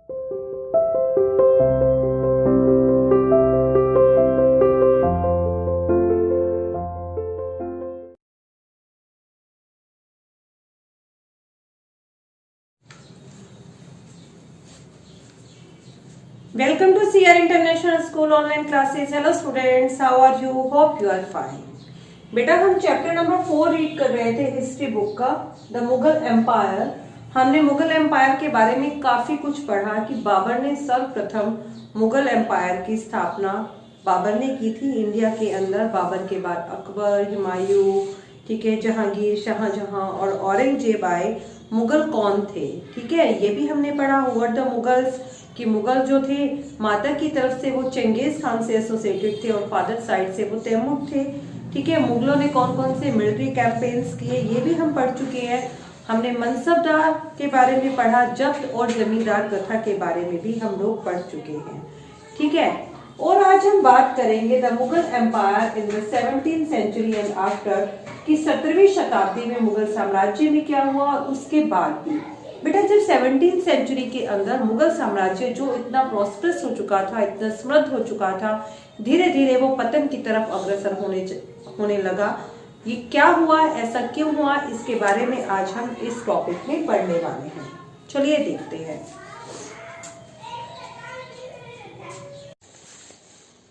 Welcome to CR International School online classes. Hello students, how are you? Hope you are fine. बेटा हम chapter number 4 read कर रहे थे history book का, the Mughal empire. हमने Mughal empire के बारे में काफी कुछ पढ़ा कि बाबर ने सर्वप्रथम मुगल एम्पायर की स्थापना बाबर ने की थी इंडिया के अंदर। बाबर के बाद अकबर, हुमायूं, ठीक है, जहांगीर, शाहजहां और औरंगजेब आए। मुगल कौन थे, ठीक है, ये भी हमने पढ़ा। व्हाट द मुगल्स, कि मुगल जो थे माता की तरफ से वो चंगेज खान से एसोसिएटेड थे और फादर साइड से वो तैमूर थे, ठीक है। मुगलों ने कौन कौन से मिलिट्री कैंपेन्स किए ये भी हम पढ़ चुके हैं। हमने मनसबदार के बारे में पढ़ा, जब्त और जमींदार प्रथा के बारे में भी हम लोग पढ़ चुके हैं, ठीक है। और आज हम बात करेंगे the Mughal empire in the 17th century and after, कि 17वीं शताब्दी में मुगल साम्राज्य में क्या हुआ और उसके बाद भी। बेटा जब 17th सेंचुरी के अंदर मुगल साम्राज्य जो इतना प्रॉस्परस हो चुका था, इतना समृद्ध हो चुका था, धीरे धीरे वो पतन की तरफ अग्रसर होने लगा। ये क्या हुआ, ऐसा क्यों हुआ, इसके बारे में आज हम इस टॉपिक में पढ़ने वाले हैं। चलिए देखते हैं।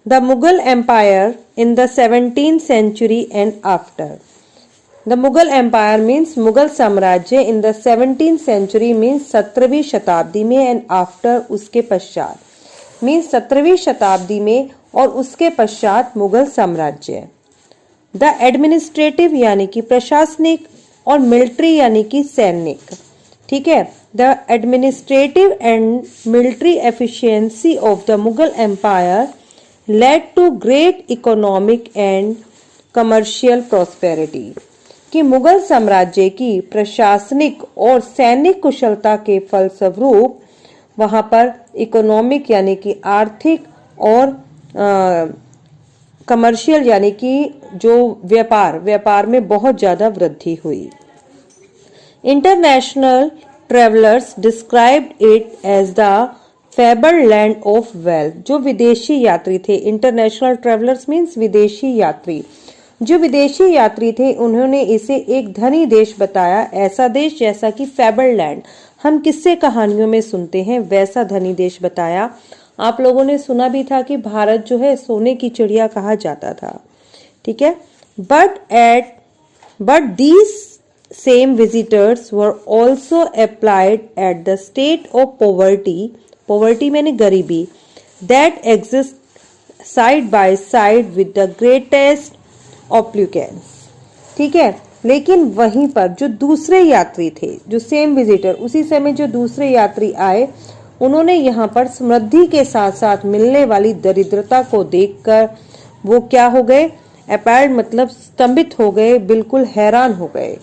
The Mughal empire in the 17th century and after. The Mughal Empire means Mughal साम्राज्य in the 17th century means 17वीं शताब्दी में and after उसके पश्चात means 17वीं शताब्दी में और उसके पश्चात मुगल साम्राज्य। The administrative यानी कि प्रशासनिक और military यानी कि सैनिक, ठीक है। The administrative and military efficiency of the Mughal Empire led to great economic and commercial prosperity, कि मुगल साम्राज्य की प्रशासनिक और सैनिक कुशलता के फलस्वरूप वहां पर इकोनॉमिक यानी कि आर्थिक और कमर्शियल यानी कि जो व्यापार में बहुत ज्यादा वृद्धि हुई। International travellers described it as the favoured land of wealth. जो विदेशी यात्री थे, इंटरनेशनल ट्रेवलर्स मीन्स विदेशी यात्री, जो विदेशी यात्री थे उन्होंने इसे एक धनी देश बताया, ऐसा देश जैसा कि फेबर्ड लैंड हम किस्से कहानियों में सुनते हैं, वैसा धनी देश बताया। आप लोगों ने सुना भी था कि भारत जो है सोने की चिड़िया कहा जाता था, ठीक है। But these same visitors were also appalled at the state of poverty मैंने गरीबी, that exist side by side with the greatest opulence, ठीक है। लेकिन वहीं पर जो दूसरे यात्री थे, जो सेम विजिटर, उसी समय जो दूसरे यात्री आए, उन्होंने यहाँ पर समृद्धि के साथ साथ मिलने वाली दरिद्रता को देखकर वो क्या हो गए, अपैर्ड मतलब स्तंभित हो गए, बिल्कुल हैरान हो गए,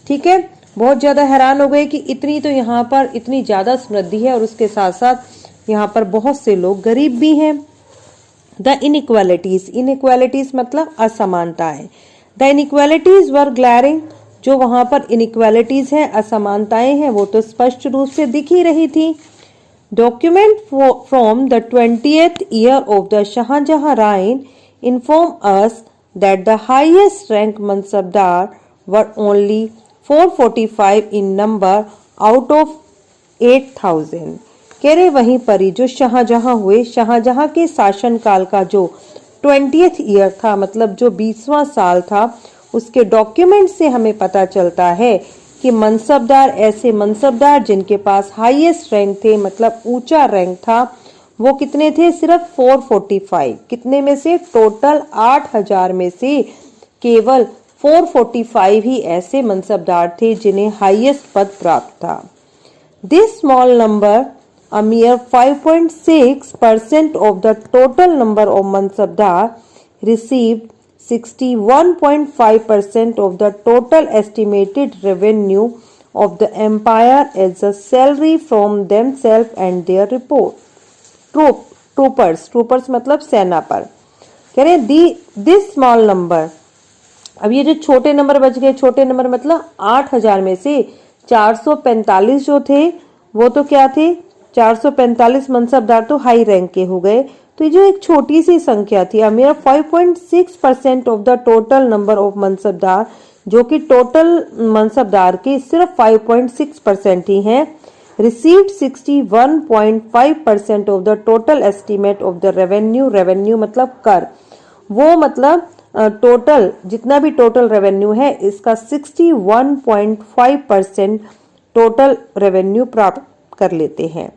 ठीक है। बहुत ज्यादा हैरान हो गए कि इतनी तो यहाँ पर इतनी ज्यादा समृद्धि है और उसके साथ साथ यहाँ पर बहुत से लोग गरीब भी हैं। द इनइक्वालिटीज मतलब असमानताएं। द इनइक्वालिटीज वर ग्लैरिंग, जो वहां पर इनइक्वालिटीज हैं, असमानताएं हैं, वो तो स्पष्ट रूप से दिख ही रही थी। Document from the 20th year of the Shahjahan reign inform us that the highest rank mansabdar were only 445 in number out of 8000। कह रहे वहीं पर ही जो शाहजहां हुए, शाहजहां के शासनकाल का जो 20th ईयर था, मतलब जो 20वां साल था, उसके डॉक्यूमेंट से हमें पता चलता है कि मनसबदार, ऐसे मनसबदार जिनके पास हाईएस्ट रैंक थे, मतलब ऊंचा रैंक था, वो कितने थे, सिर्फ 445। कितने में से, टोटल 8000 में से केवल 445 ही ऐसे मनसबदार थे जिन्हें हाईएस्ट पद प्राप्त था। This small number, a mere 5.6% of the total number of Mansabdar, received 61.5% of the total estimated revenue of the empire as a salary from themselves and their troopers मतलब सेना पर। कह रहे दिस स्मॉल नंबर, अब ये जो छोटे number बच गए, छोटे नंबर मतलब 8000 में से 445 जो थे वो तो क्या थे, 445 मनसबदार तो हाई रैंक के हो गए। तो ये जो एक छोटी सी संख्या थी, मेरा 5.6% of the total number of mansabdar, जो कि टोटल मनसबदार के सिर्फ 5.6% ही हैं, received 61.5% of the total estimate of the revenue. Revenue मतलब कर, वो मतलब टोटल जितना भी टोटल रेवेन्यू है इसका 61.5% टोटल रेवेन्यू प्राप्त कर लेते हैं।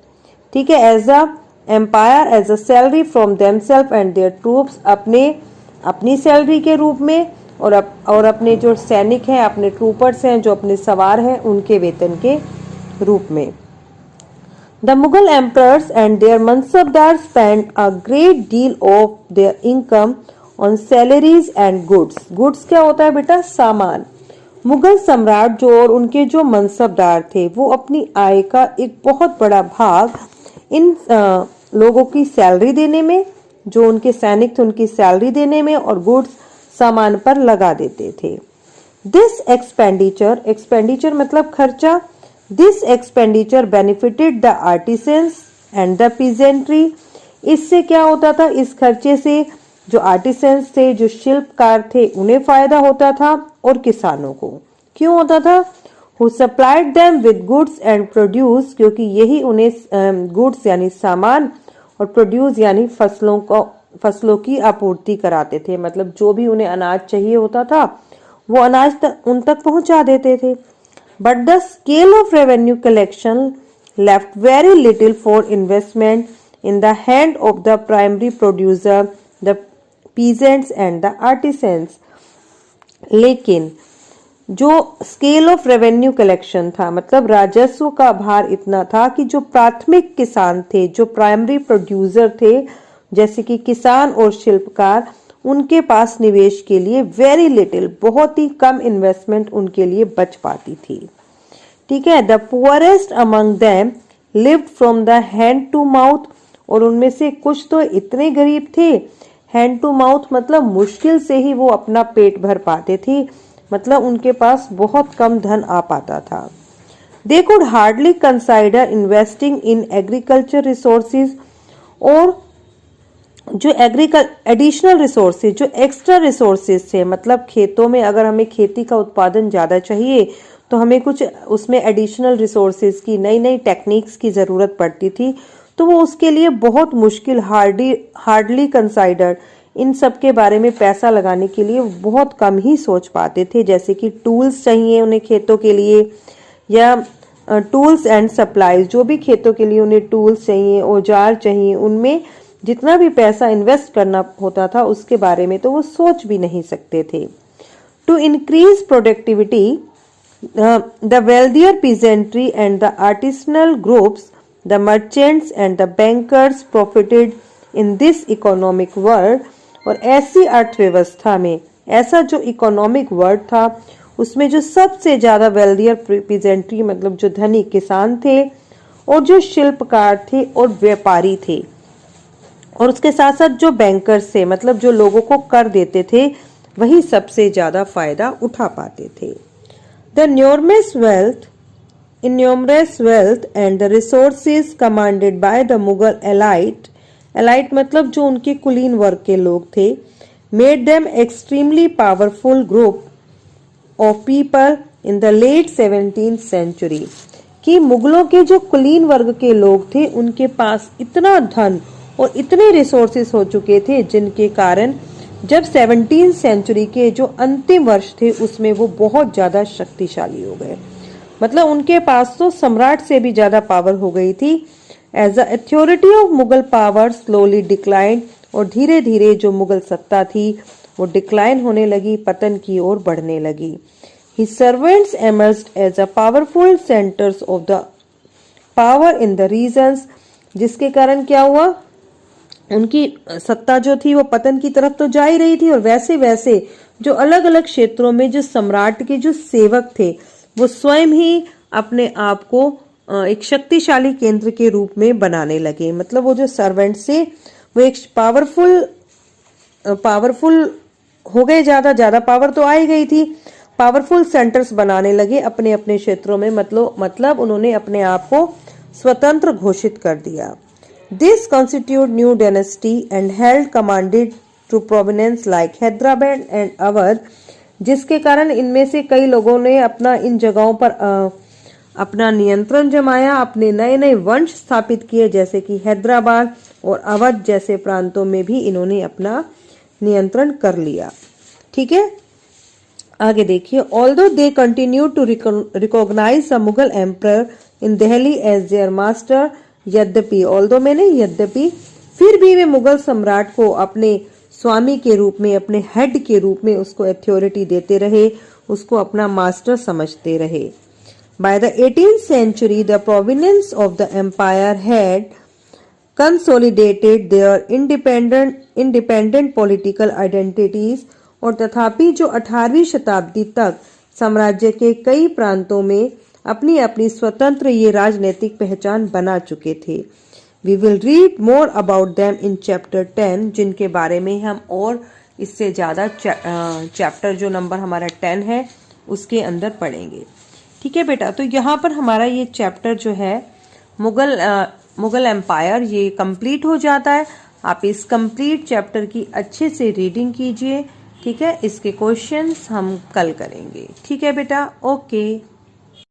ठीक है। As a empire as a salary from themselves and their troops, अपनी सैलरी के रूप में और अपने जो सैनिक हैं, अपने ट्रूपर्स हैं, जो अपने सवार हैं, उनके वेतन के रूप में। The Mughal emperors and their mansabdar spend a great deal of their income on salaries and goods. Goods क्या होता है बेटा? सामान। मुगल सम्राट जो और उनके जो मनसबदार थे वो अपनी आय का एक बहुत बड़ा भाग इन लोगों की सैलरी देने में, जो उनके सैनिक थे उनकी सैलरी देने में, और गुड्स सामान पर लगा देते थे। दिस एक्सपेंडिचर मतलब खर्चा, this expenditure benefited the artisans and the peasantry. इससे क्या होता था? इस खर्चे से जो आर्टिसंस थे, जो शिल्पकार थे, उन्हें फायदा होता था, और किसानों को क्यों होता था? Who supplied them with goods and produce, क्योंकि यही उन्हें गुड्स यानी सामान और प्रोड्यूस यानी फसलों की आपूर्ति कराते थे। मतलब जो भी उन्हें अनाज चाहिए होता था वो अनाज उन तक पहुंचा देते थे। But the scale of revenue collection left very little for investment in the hand of the primary producer, the peasants and the artisans. लेकिन जो स्केल ऑफ रेवेन्यू कलेक्शन था, मतलब राजस्व का भार इतना था कि जो प्राथमिक किसान थे, जो प्राइमरी प्रोड्यूसर थे, जैसे कि किसान और शिल्पकार, उनके पास निवेश के लिए वेरी लिटिल, बहुत ही कम इन्वेस्टमेंट उनके लिए बच पाती थी। ठीक है। The poorest among them lived from the hand to mouth, और उनमें से कुछ तो इतने गरीब थे, हैंड टू माउथ मतलब मुश्किल से ही वो अपना पेट भर पाते थे, मतलब उनके पास बहुत कम धन आ पाता था। They could hardly consider investing in agriculture resources, और जो एडिशनल रिसोर्सेज, जो एक्स्ट्रा रिसोर्सेज थे, मतलब खेतों में अगर हमें खेती का उत्पादन ज़्यादा चाहिए तो हमें कुछ उसमें एडिशनल रिसोर्सेज की, नई नई टेक्निक्स की ज़रूरत पड़ती थी, तो वो उसके लिए बहुत मुश्किल, हार्डली कंसाइडर्ड, इन सब के बारे में पैसा लगाने के लिए बहुत कम ही सोच पाते थे। जैसे कि टूल्स चाहिए उन्हें खेतों के लिए, या टूल्स एंड सप्लाईज, जो भी खेतों के लिए उन्हें टूल्स चाहिए, औजार चाहिए, उनमें जितना भी पैसा इन्वेस्ट करना होता था उसके बारे में तो वो सोच भी नहीं सकते थे। To increase productivity, the wealthier peasantry and the artisanal groups, the merchants and the bankers profited in this economic world. और ऐसी अर्थव्यवस्था में, ऐसा जो इकोनॉमिक वर्ड था, उसमें जो सबसे ज्यादा वेल्दियर पीजेंट्री मतलब जो धनी किसान थे, और जो शिल्पकार थे और व्यापारी थे, और उसके साथ साथ जो बैंकर्स थे, मतलब जो लोगों को कर देते थे, वही सबसे ज्यादा फायदा उठा पाते थे। The enormous wealth and the resources commanded by the Mughal elite मतलब जो उनके कुलीन वर्ग के लोग थे, made them extremely powerful group of people in the late 17th century. कि मुगलों के जो कुलीन वर्ग के लोग थे उनके पास इतना धन और इतने रिसोर्सेस हो चुके थे, जिनके कारण जब 17th सेंचुरी के जो अंतिम वर्ष थे उसमें वो बहुत ज्यादा शक्तिशाली हो गए। मतलब उनके पास तो सम्राट से भी ज्यादा पावर हो गई थी। As a authority of Mughal power slowly decline, और धीरे धीरे जो मुगल सत्ता थी वो डिक्लाइन होने लगी, पतन की ओर बढ़ने लगी। His servants emerged as a powerful centers of the power in the regions, जिसके कारण क्या हुआ, उनकी सत्ता जो थी वो पतन की तरफ तो जा ही रही थी, और वैसे वैसे जो अलग अलग क्षेत्रों में जो सम्राट के जो सेवक थे वो स्वयं ही अपने आप को एक शक्तिशाली केंद्र के रूप में बनाने लगे। मतलब वो जो सर्वेंट से वो एक पावरफुल हो गए, ज्यादा पावर तो आ ही गई थी, पावरफुल सेंटर्स बनाने लगे अपने अपने क्षेत्रों में। मतलब उन्होंने अपने आप को स्वतंत्र घोषित कर दिया। This constitute new dynasty and held commanded to provinces like Hyderabad and Awadh, जिसके कारण इनमें से कई लोगों ने अपना इन जगहों पर अपना नियंत्रण जमाया, अपने नए नए वंश स्थापित किए, जैसे कि हैदराबाद और अवध जैसे प्रांतों में भी इन्होंने अपना नियंत्रण कर लिया। ठीक है, आगे देखिए। Although they continue to recognise the Mughal emperor in Delhi as their master, यद्यपि ऑल्दो मैंने यद्यपि, फिर भी वे मुगल सम्राट को अपने स्वामी के रूप में, अपने हेड के रूप में उसको अथॉरिटी देते रहे, उसको अपना मास्टर समझते रहे। By the 18th century, the province of the empire had consolidated their independent political identities, और तथापि जो 18वीं शताब्दी तक साम्राज्य के कई प्रांतों में अपनी अपनी स्वतंत्र ये राजनीतिक पहचान बना चुके थे। We will read more about them in chapter 10, जिनके बारे में हम और इससे ज़्यादा चैप्टर जो नंबर हमारा 10 है उसके अंदर पढ़ेंगे। ठीक है बेटा, तो यहाँ पर हमारा ये चैप्टर जो है मुगल एम्पायर ये कंप्लीट हो जाता है। आप इस कंप्लीट चैप्टर की अच्छे से रीडिंग कीजिए। ठीक है, इसके क्वेश्चंस हम कल करेंगे। ठीक है बेटा, ओके।